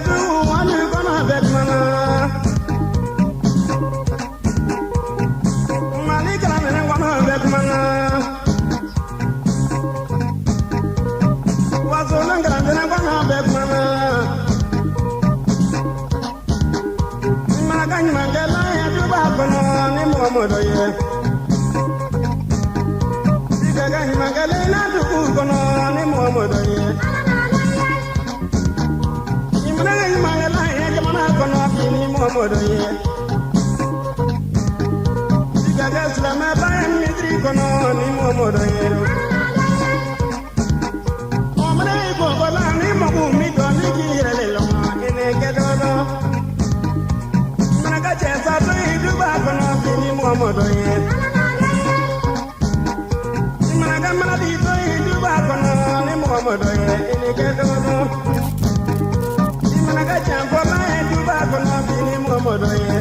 do one you gonna bet mana. Malika and one bet mana. Was all and one bet mana. Magan Magala and the Babana and Momodoye. Sigagan Magalena to Ugono and Momodoye. Momodoye Sigagas la maban mitri kono ni momodoye Omre bogola ni mogu mi do ni kirele lo ene kedodo Managa chesa to iduba kono ni momodoye Managa maladi to iduba kono ni momodoye ene kedodo Managa champo la iduba kono Momodoye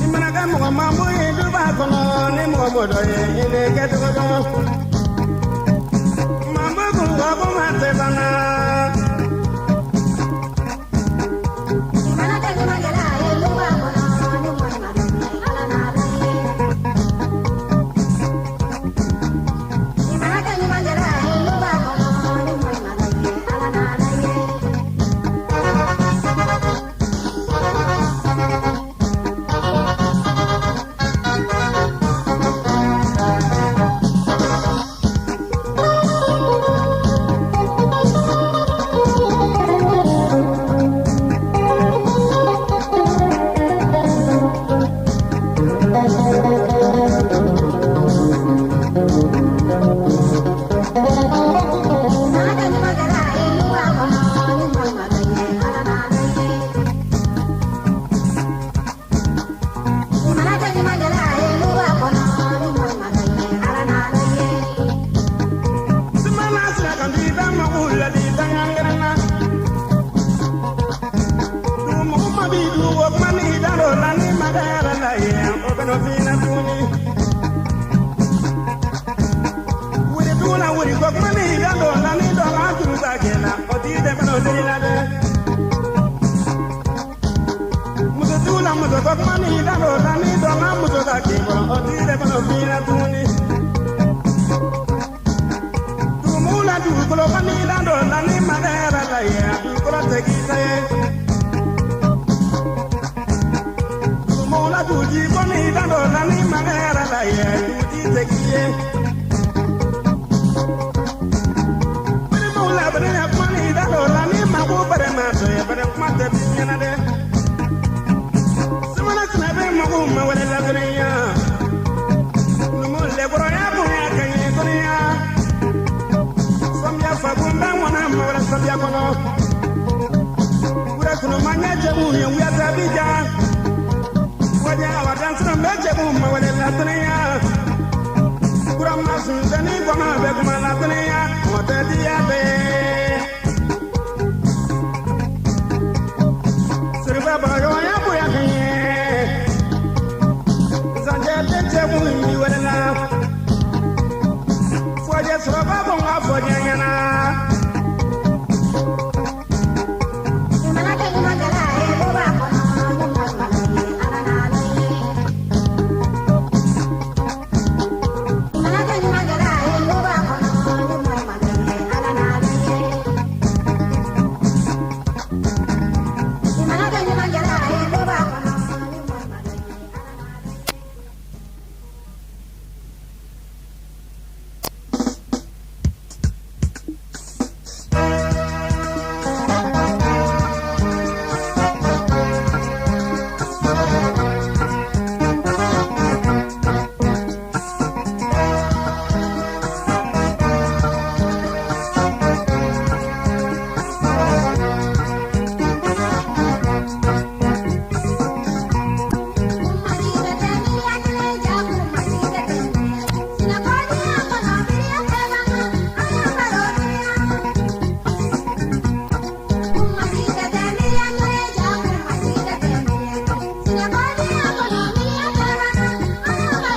Imanaga Mambo Duba Kono ni Momodoye ine kedodo Mambo Gabo Matebana Imanaga Magala Duba Kono ni Momodoye Imanaga Magala Duba Kono ni Momodoye Yes,